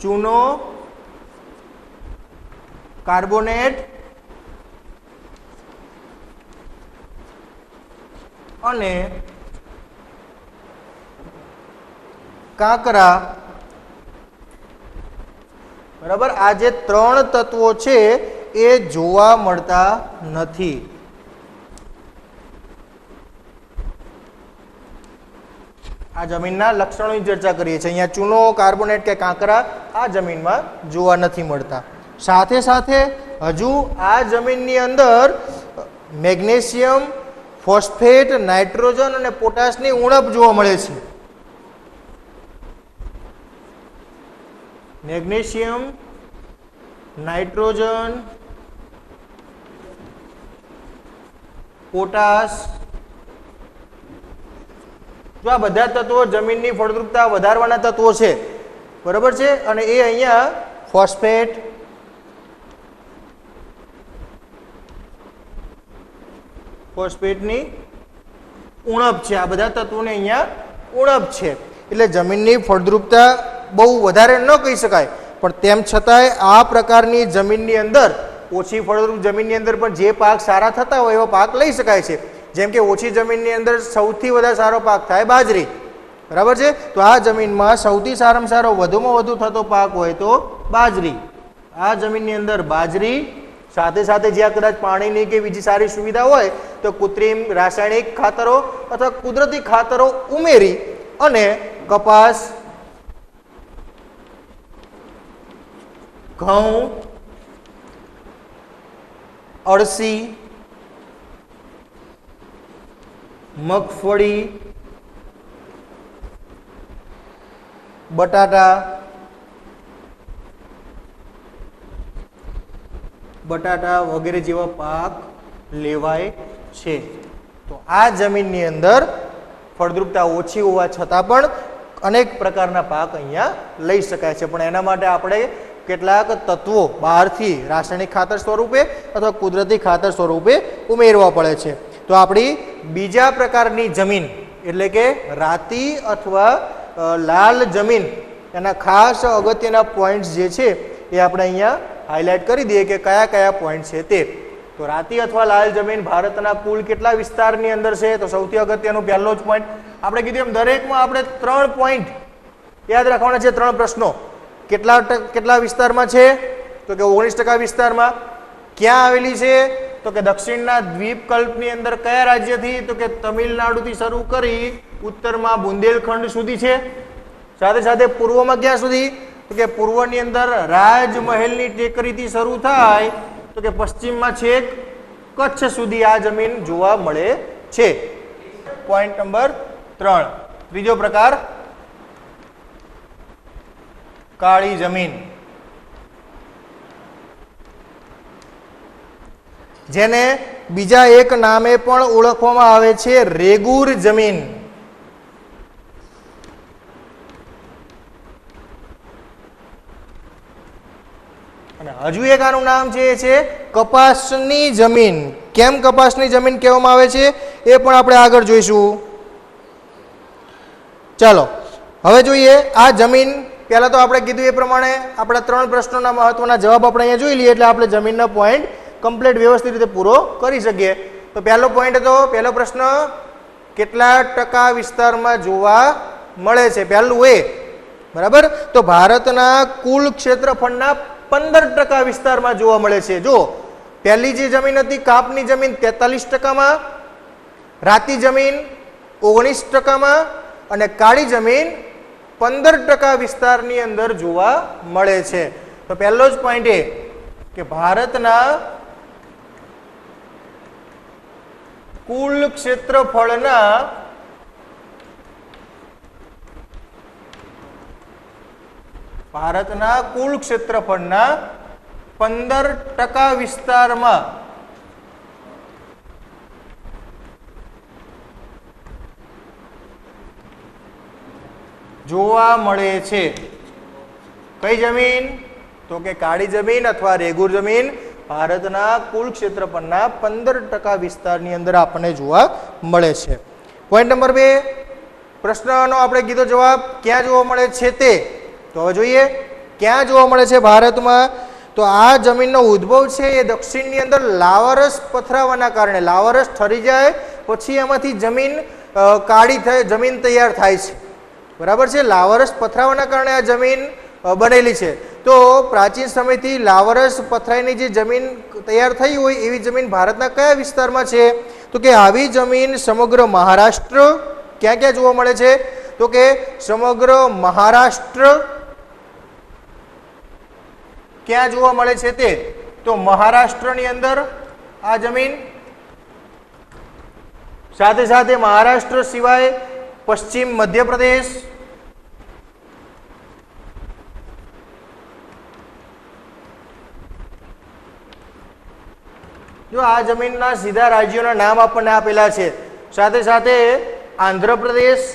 ચૂનો, કાર્બોનેટ અને કાંકરા, બરાબર, આ જે 3 તત્વો છે એ જોવા મળતા નથી. આ જમીનના લક્ષણોની ચર્ચા કરીએ છીએ. અહીંયા ચૂનો, કાર્બોનેટ કે કાંકરા આ જમીનમાં જોવા નથી મળતા. સાથે સાથે હજુ આ જમીનની અંદર મેગ્નેશિયમ, ફોસ્ફેટ, નાઇટ્રોજન અને પોટાશની ઉણપ જોવા મળે છે. મેગ્નેશિયમ, નાઇટ્રોજન, પોટાશ, જો આ બધા તત્વો જમીનની ફળદ્રુપતા વધારવાના તત્વો છે, બરાબર છે. અને એ અહીંયા ફોસ્ફેટ, ફોસ્ફેટની ઉણપ છે. આ બધા તત્વોને અહીંયા ઉણપ છે. એટલે જમીનની ફળદ્રુપતા બહુ વધારે ન કહી શકાય, પણ તેમ છતાંય આ પ્રકારની જમીનની અંદર, ઓછી ફળદ્રુપ જમીનની અંદર પણ જે પાક સારા થતા હોય એવા પાક લઈ શકાય છે. જેમ કે ઓછી જમીનની અંદર સૌથી વધારે સારો પાક થાય બાજરી, બરાબર છે. તો આ જમીનમાં સૌથી સારામાં સારો વધુમાં વધુ થતો પાક હોય તો બાજરી. આ જમીનની અંદર બાજરી, સાથે સાથે જ્યાં કદાચ પાણીની કે બીજી સારી સુવિધા હોય તો કૃત્રિમ રાસાયણિક ખાતરો અથવા કુદરતી ખાતરો ઉમેરી અને કપાસ, ઘઉં, અળસી, મગફળી, બટાટા વગેરે જેવા પાક લેવાય છે. તો આ જમીનની અંદર ફળદ્રુપતા ઓછી હોવા છતાં પણ અનેક પ્રકારના પાક અહીંયા લઈ શકાય છે. પણ એના માટે આપણે કેટલાક તત્વો બહારથી રાસાયણિક ખાતર સ્વરૂપે અથવા કુદરતી ખાતર સ્વરૂપે ઉમેરવા પડે છે. તો આપણી બીજા પ્રકારની જમીન એટલે કે રાતી અથવા લાલ જમીન, એના ખાસ અગત્યના પોઈન્ટ્સ જે છે એ આપણે અહીંયા હાઇલાઇટ કરી દઈએ કે કયા કયા પોઈન્ટ છે તે. તો રાતી અથવા લાલ જમીન ભારતના કુલ કેટલા વિસ્તારની અંદર છે? તો સૌથી અગત્યનું પહેલો જ પોઈન્ટ આપણે કીધું એમ દરેકમાં આપણે 3 પોઈન્ટ યાદ રાખવાના છે. 3 પ્રશ્નો. કેટલા વિસ્તારમાં છે? તો કે 19% વિસ્તારમાં. ક્યાં આવેલી છે? તો કે દક્ષિણના દ્વીપકલ્પની અંદર કયા રાજ્યથી? તો કે તમિલનાડુથી શરૂ કરી ઉત્તરમાં બુંદેલખંડ સુધી છે. સાથે સાથે પૂર્વમાં ક્યાં સુધી? તો કે પૂર્વની અંદર રાજમહેલની ટેકરીથી શરૂ થાય તો કે પશ્ચિમમાં છેક કચ્છ સુધી આ જમીન જોવા મળે છે. Point number 3. ત્રીજો પ્રકાર કાળી જમીન, જેને બીજા એક નામે પણ ઓળખવામાં આવે છે રેગુર જમીન. અને હજુ એક આનું નામ છે કપાસની જમીન. કેમ કપાસની જમીન કહેવામાં આવે છે એ પણ આપણે આગળ જોઈશું. ચાલો હવે જોઈએ આ જમીન. પહેલા તો આપણે કીધું એ પ્રમાણે આપણા 3 પ્રશ્નોના મહત્વના જવાબ આપણે અહીંયા જોઈ લઈએ એટલે આપણે જમીનના પોઈન્ટ કમ્પ્લીટ વ્યવસ્થિત રીતે પૂરો કરી શકીએ. તો પહેલો પોઈન્ટ હતો, પહેલો પ્રશ્ન કેટલા ટકા વિસ્તારમાં જોવા મળે છે? પહેલું એ, બરાબર. તો ભારતના કુલ ક્ષેત્રફળના 15% વિસ્તારમાં જોવા મળે છે. જો પહેલી જે જમીન હતી કાપની જમીન 43%માં, રાતી જમીન 19%માં અને કાળી જમીન 15% વિસ્તારની અંદર જોવા મળે છે. તો પહેલો જ પોઈન્ટ એ કે ભારતના કુલ ક્ષેત્રફળના 15% વિસ્તારમાં જોવા મળે છે. કઈ જમીન? તો કે કાળી જમીન અથવા રેગુર જમીન ભારતના કુલ ક્ષેત્રફળના 15% વિસ્તારની અંદર આપણને જોવા મળે છે. પોઈન્ટ નંબર 2, પ્રશ્નનો આપણે કીધો જવાબ ક્યાં જોવા મળે છે તે. તો હવે જોઈએ ક્યાં જોવા મળે છે ભારતમાં. તો આ જમીનનો ઉદ્ભવ છે એ દક્ષિણની અંદર લાવારસ પથરાવાના કારણે, લાવારસ ઠરી જાય પછી એમાંથી જમીન કાળી થઈ જમીન તૈયાર થાય છે, બરાબર છે. લાવારસ પથરાવાના કારણે આ જમીન બનેલી છે. તો પ્રાચીન સમયથી લાવારસ પથરાઈની જે જમીન તૈયાર થઈ હોય એવી જમીન ભારતના કયા વિસ્તારમાં છે? તો કે આવી જમીન સમગ્ર મહારાષ્ટ્ર, ક્યાં ક્યાં જોવા મળે છે? તો કે સમગ્ર મહારાષ્ટ્ર, ક્યાં જોવા મળે છે તે તો મહારાષ્ટ્રની અંદર આ જમીન, સાથે સાથે મહારાષ્ટ્ર સિવાય પશ્ચિમ મધ્યપ્રદેશ, જો આ જમીનના સીધા રાજ્યોના નામ આપણને આપેલા છે, સાથે સાથે આંધ્રપ્રદેશ,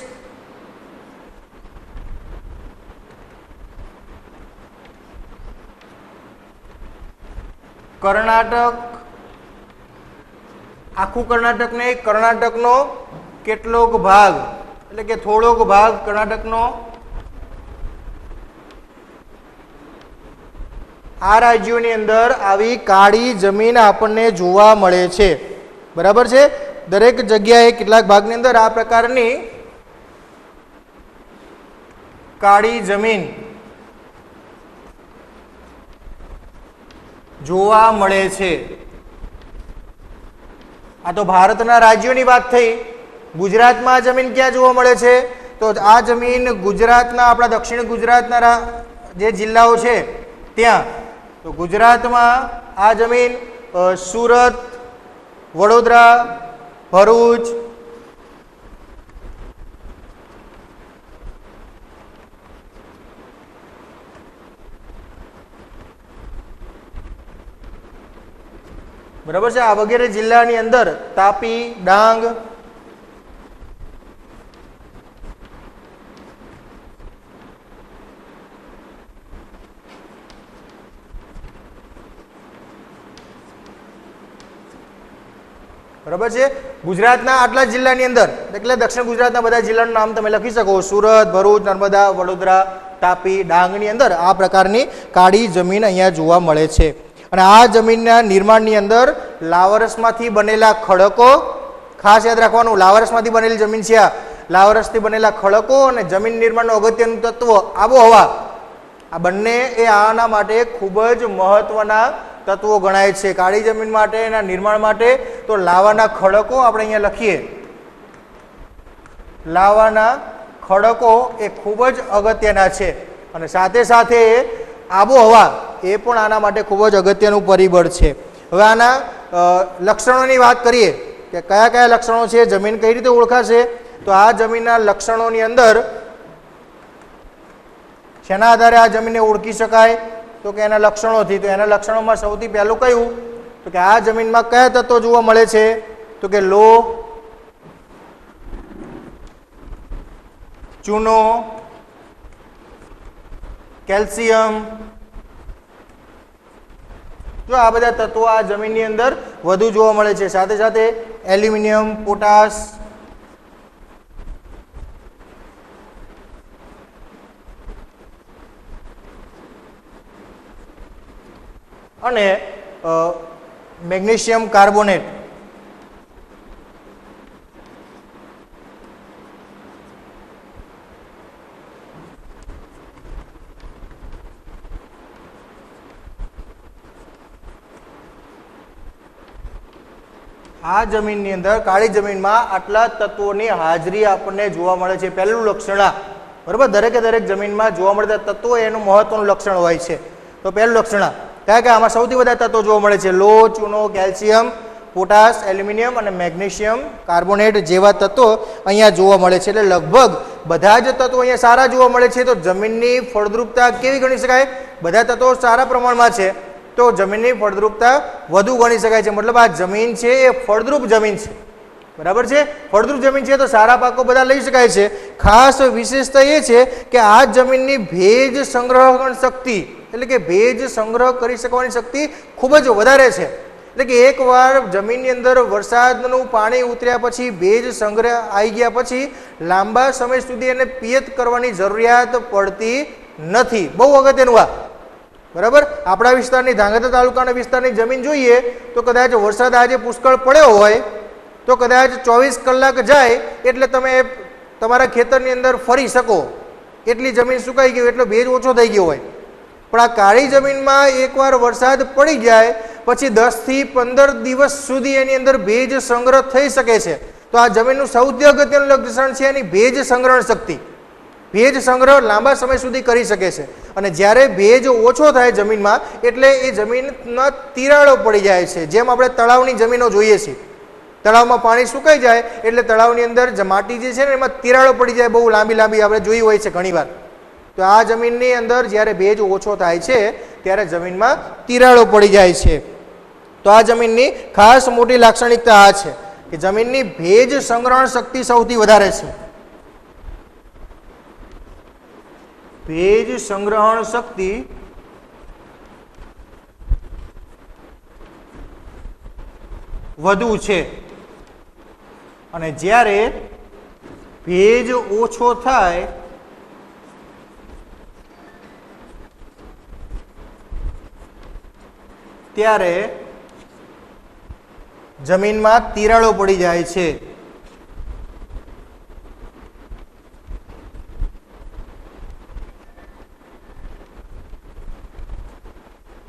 કર્ણાટક, આખું કર્ણાટક નહીં, કર્ણાટકનો કેટલોક ભાગ એટલે કે થોડોક ભાગ કર્ણાટકનો, આ રાજ્યોની અંદર આવી કાળી જમીન આપણને જોવા મળે છે. બરાબર છે. દરેક જગ્યાએ કેટલાક ભાગની અંદર આ પ્રકારની કાળી જમીન જોવા મળે છે. આ તો ભારતના રાજ્યોની વાત થઈ. ગુજરાતમાં આ જમીન ક્યાં જોવા મળે છે તો આ જમીન ગુજરાતના, આપણા દક્ષિણ ગુજરાતના જે જિલ્લાઓ છે ત્યાં, તો ગુજરાતમાં આ જમીન સુરત, વડોદરા, ભરૂચ, બરાબર છે, આ વગેરે જિલ્લાની અંદર, તાપી, ડાંગ, બરાબર છે. ગુજરાતના આટલા જિલ્લાની અંદર એટલે દક્ષિણ ગુજરાતના બધા જિલ્લાનું નામ તમે લખી શકો. સુરત, ભરૂચ, નર્મદા, વડોદરા, તાપી, ડાંગની અંદર આ પ્રકારની કાળી જમીન અહીંયા જોવા મળે છે. અને આ જમીનના નિર્માણની અંદર લાવરસમાંથી બનેલા ખડકો, ખાસ યાદ રાખવાનું, લાવરસમાંથી બનેલી જમીન છે આ. લાવરસથી બનેલા ખડકો અને જમીન નિર્માણનું અગત્યનું તત્વ આબોહવા, આ બંને એ આના માટે ખૂબ જ મહત્વના તત્વો ગણાય છે. કાળી જમીન માટે, એના નિર્માણ માટે તો લાવાના ખડકો આપણે અહીંયા લખીએ, લાવાના ખડકો એ ખૂબ જ અગત્યના છે. અને સાથે સાથે આબોહવા એ પણ આના માટે ખૂબ જ અગત્યનું પરિબળ છે. હવે આના લક્ષણોની વાત કરીએ કે કયા કયા લક્ષણો છે, જમીન કઈ રીતે ઓળખાશે, તો આ જમીનના લક્ષણોની અંદર શેના આધારે આ જમીનને ઓળખી શકાય તો કે એના લક્ષણોથી. તો એના લક્ષણોમાં સૌથી પહેલું કયું તો કે આ જમીનમાં કયા તત્વો જોવા મળે છે તો કે લોહ, ચૂનો, કેલ્શિયમ. જો આ બધા તત્વો આ જમીનની અંદર વધુ જોવા મળે છે. સાથે સાથે એલ્યુમિનિયમ, પોટાશ, અને મેગ્નેશિયમ કાર્બોનેટ. આ જમીનની અંદર, કાળી જમીનમાં આટલા તત્વોની હાજરી આપણને જોવા મળે છે. પહેલું લક્ષણ આ, બરાબર, દરેકે દરેક જમીનમાં જોવા મળતા તત્વો એનું મહત્વનું લક્ષણ હોય છે. તો પહેલું લક્ષણ આ, કારણ કે આમાં સૌથી વધારે તત્વો જોવા મળે છે. લોહ, ચૂનો, કેલ્શિયમ, પોટાશ, એલ્યુમિનિયમ અને મેગ્નેશિયમ કાર્બોનેટ જેવા તત્વો અહીંયા જોવા મળે છે. એટલે લગભગ બધા જ તત્વો અહીંયા સારા જોવા મળે છે. તો જમીનની ફળદ્રુપતા કેવી ગણી શકાય? બધા તત્વો સારા પ્રમાણમાં છે તો જમીનની ફળદ્રુપતા વધુ ગણી શકાય છે. મતલબ આ જમીન છે એ ફળદ્રુપ જમીન છે. બરાબર છે, ફળદ્રુપ જમીન છે તો સારા પાકો બધા લઈ શકાય છે. ખાસ વિશેષતા એ છે કે આ જમીનની ભેજ સંગ્રહણ શક્તિ, એટલે કે ભેજ સંગ્રહ કરી શકવાની શક્તિ ખૂબ જ વધારે છે. એટલે કે એકવાર જમીનની અંદર વરસાદનું પાણી ઉતર્યા પછી, ભેજ સંગ્રહ આવી ગયા પછી લાંબા સમય સુધી એને પિયત કરવાની જરૂરિયાત પડતી નથી. બહુ અગત્યનું આ, બરાબર. આપણા વિસ્તારની, ધાંગધ્રા તાલુકાના વિસ્તારની જમીન જોઈએ તો કદાચ વરસાદ આજે પુષ્કળ પડ્યો હોય તો કદાચ 24 કલાક જાય એટલે તમે તમારા ખેતરની અંદર ફરી શકો એટલી જમીન સુકાઈ ગઈ, એટલો ભેજ ઓછો થઈ ગયો હોય. પણ આ કાળી જમીનમાં એકવાર વરસાદ પડી જાય પછી 10 થી 15 દિવસ સુધી એની અંદર ભેજ સંગ્રહ થઈ શકે છે. તો આ જમીનનું સૌથી અગત્યનું લક્ષણ છે એની ભેજ સંગ્રહણ શક્તિ. ભેજ સંગ્રહ લાંબા સમય સુધી કરી શકે છે. અને જ્યારે ભેજ ઓછો થાય જમીનમાં એટલે એ જમીનમાં તિરાડો પડી જાય છે. જેમ આપણે તળાવની જમીનો જોઈએ છીએ, તળાવમાં પાણી સુકાઈ જાય એટલે તળાવની અંદર માટી જે છે ને એમાં તિરાડો પડી જાય, બહુ લાંબી લાંબી આપણે જોઈ હોય છે ઘણીવાર. તો આ જમીનની અંદર જ્યારે ભેજ ઓછો થાય છે ત્યારે જમીનમાં તિરાડો પડી જાય છે. તો આ જમીનની ખાસ મોટી લાક્ષણિકતા આ છે કે જમીનની ભેજ સંગ્રહણ શક્તિ સૌથી વધારે છે. ભેજ સંગ્રહણ શક્તિ વધુ છે. અને જ્યારે ભેજ ઓછો થાય ત્યારે જમીનમાં તિરાડો પડી જાય છે.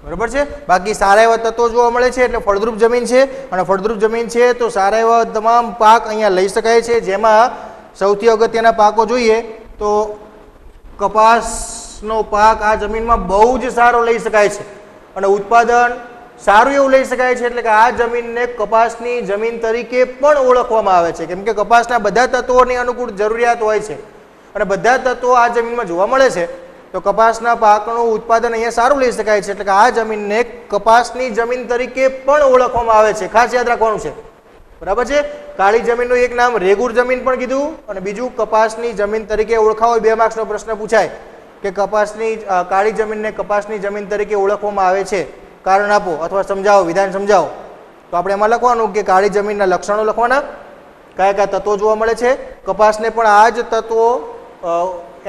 બરોબર છે. બાકી સારા એવા તત્વો જોવા મળે છે એટલે ફળદ્રુપ જમીન છે. અને ફળદ્રુપ જમીન છે તો સારા એવા તમામ પાક અહીંયા લઈ શકાય છે. જેમાં સૌથી અગત્યના પાકો જોઈએ તો કપાસનો પાક આ જમીનમાં બહુ જ સારો લઈ શકાય છે અને ઉત્પાદન સારું એવું લઈ શકાય છે. એટલે કે આ જમીનને કપાસની જમીન તરીકે પણ ઓળખવામાં આવે છે, કેમ કે કપાસના બધા તત્વોની અનુકૂળ જરૂરિયાત હોય છે અને બધા તત્વો આ જમીનમાં જોવા મળે છે. તો કપાસના પાકનું ઉત્પાદન અહીંયા સારું લઈ શકાય છે. એટલે કે આ જમીનને કપાસની જમીન તરીકે પણ ઓળખવામાં આવે છે. ખાસ યાદ રાખવાનું છે. બરાબર છે. કાળી જમીનનું એક નામ રેગુર જમીન પણ કીધું અને બીજું કપાસની જમીન તરીકે ઓળખાવો. 2 માર્ક્સનો પ્રશ્ન પૂછાય કે કપાસની કાળી જમીનને કપાસની જમીન તરીકે ઓળખવામાં આવે છે, કારણ આપો અથવા સમજાવો, વિધાન સમજાવો. તો આપણે એમાં લખવાનું કે કાળી જમીનના લક્ષણો લખવાના, કયા કયા તત્વો જોવા મળે છે. કપાસને પણ આ જ તત્વો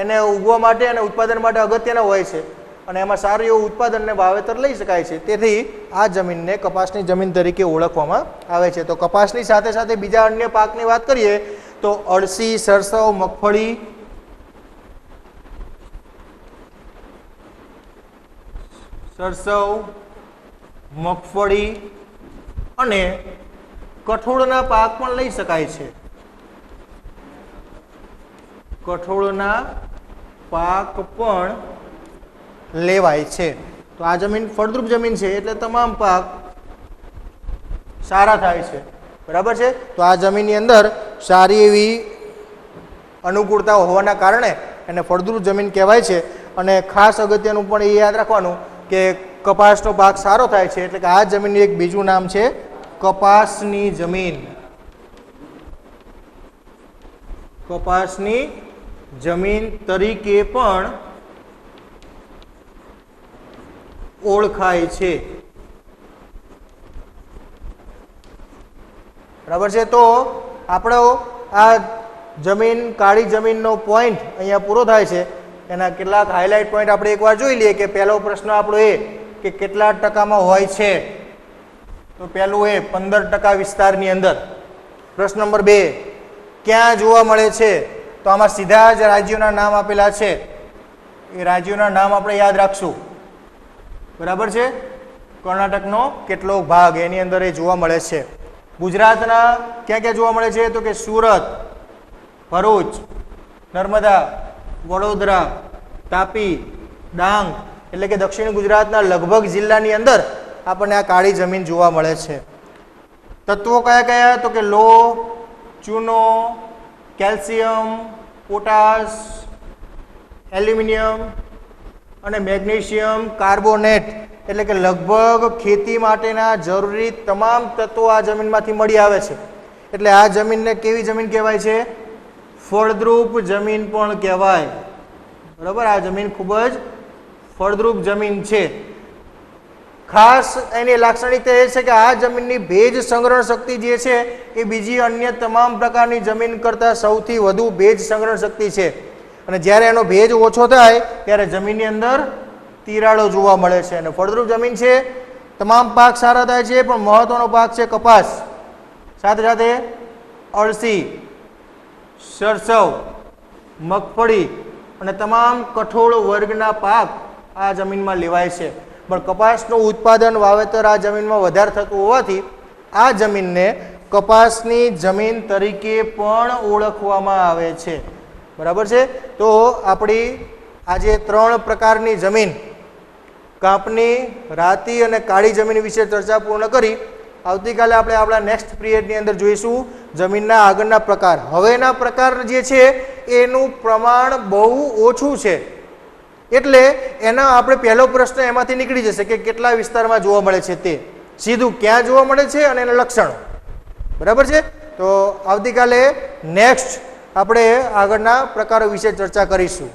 એને ઉગવા માટે અને ઉત્પાદન માટે અગત્યના હોય છે અને એમાં સારું એવું ઉત્પાદનને વાવેતર લઈ શકાય છે. તેથી આ જમીનને કપાસની જમીન તરીકે ઓળખવામાં આવે છે. તો કપાસની સાથે સાથે બીજા અન્ય પાકની વાત કરીએ તો અળસી, સરસવ, મગફળી, અને કઠોળના પાક પણ લઈ શકાય છે. કઠોળના પાક પણ લેવાય છે. તો આ જમીન ફળદ્રુપ જમીન છે એટલે તમામ પાક સારા થાય છે. બરાબર છે. તો આ જમીનની અંદર સારી એવી અનુકૂળતા હોવાના કારણે એને ફળદ્રુપ જમીન કહેવાય છે. અને ખાસ અગત્યનું પણ એ યાદ રાખવાનું કે કપાસનો પાક સારો થાય છે એટલે કે આ જમીનનું એક બીજું નામ છે કપાસની જમીન. કપાસની જમીન તરીકે પણ ઓળખાય છે. બરાબર છે. તો આપણો આ જમીન કાળી જમીનનો પોઈન્ટ અહીંયા પૂરો થાય છે. એના કેટલાક હાઇલાઇટ પોઈન્ટ આપણે એકવાર જોઈ લઈએ કે પહેલો પ્રશ્ન આપણો એ કે કેટલા ટકામાં હોય છે. તો પહેલું એ 15% વિસ્તારની અંદર. પ્રશ્ન નંબર 2 ક્યાં જોવા મળે છે. તો આમાં સીધા જ રાજ્યોના નામ આપેલા છે. એ રાજ્યોના નામ આપણે યાદ રાખશું. બરાબર છે. કર્ણાટકનો કેટલો ભાગ એની અંદર એ જોવા મળે છે. ગુજરાતના ક્યાં ક્યાં જોવા મળે છે તો કે સુરત, ભરૂચ, નર્મદા, વડોદરા, તાપી, ડાંગ એટલે કે દક્ષિણ ગુજરાતના લગભગ જિલ્લાની અંદર આપણને આ કાળી જમીન જોવા મળે છે. તત્વો કયા કયા તો કે લોહ, ચૂનો, કેલ્શિયમ, પોટાશ, એલ્યુમિનિયમ અને મેગ્નેશિયમ કાર્બોનેટ એટલે કે લગભગ ખેતી માટેના જરૂરી તમામ તત્વો આ જમીનમાંથી મળી આવે છે. એટલે આ જમીનને કેવી જમીન કહેવાય છે? ફળદ્રુપ જમીન પણ કહેવાય. બરાબર. આ જમીન ખૂબ જ ફળદ્રુપ જમીન છે. ખાસ એની લાક્ષણિકતા એ છે કે આ જમીનની ભેજ સંગ્રહણ શક્તિ જે છે એ બીજી અન્ય તમામ પ્રકારની જમીન કરતાં સૌથી વધુ ભેજ સંગ્રહણ શક્તિ છે. અને જ્યારે એનો ભેજ ઓછો થાય ત્યારે જમીનની અંદર તિરાડો જોવા મળે છે. અને ફળદ્રુપ જમીન છે, તમામ પાક સારા થાય છે, પણ મહત્વનો પાક છે કપાસ, સાથે સાથે અળસી, સરસવ, મગફળી અને તમામ કઠોળ વર્ગના પાક આ જમીનમાં લેવાય છે. પણ કપાસનું ઉત્પાદન વાવેતર આ જમીનમાં વધારે થતું હોવાથી આ જમીનને કપાસની જમીન તરીકે પણ ઓળખવામાં આવે છે. બરાબર છે. તો આપણી આજે 3 પ્રકારની જમીન, કાંપની, રાતી અને કાળી જમીન વિશે ચર્ચા પૂર્ણ કરી. આવતીકાલે આપણે આપણા નેક્સ્ટ પિરિયડની અંદર જોઈશું જમીનના આગળના પ્રકાર. હવેના પ્રકાર જે છે એનું પ્રમાણ બહુ ઓછું છે, એટલે એના આપણે પહેલો પ્રશ્ન એમાંથી નીકળી જશે કે કેટલા વિસ્તારમાં જોવા મળે છે, તે સીધું ક્યાં જોવા મળે છે અને એના લક્ષણો. બરાબર છે. તો આવતીકાલે નેક્સ્ટ આપણે આગળના પ્રકારો વિશે ચર્ચા કરીશું.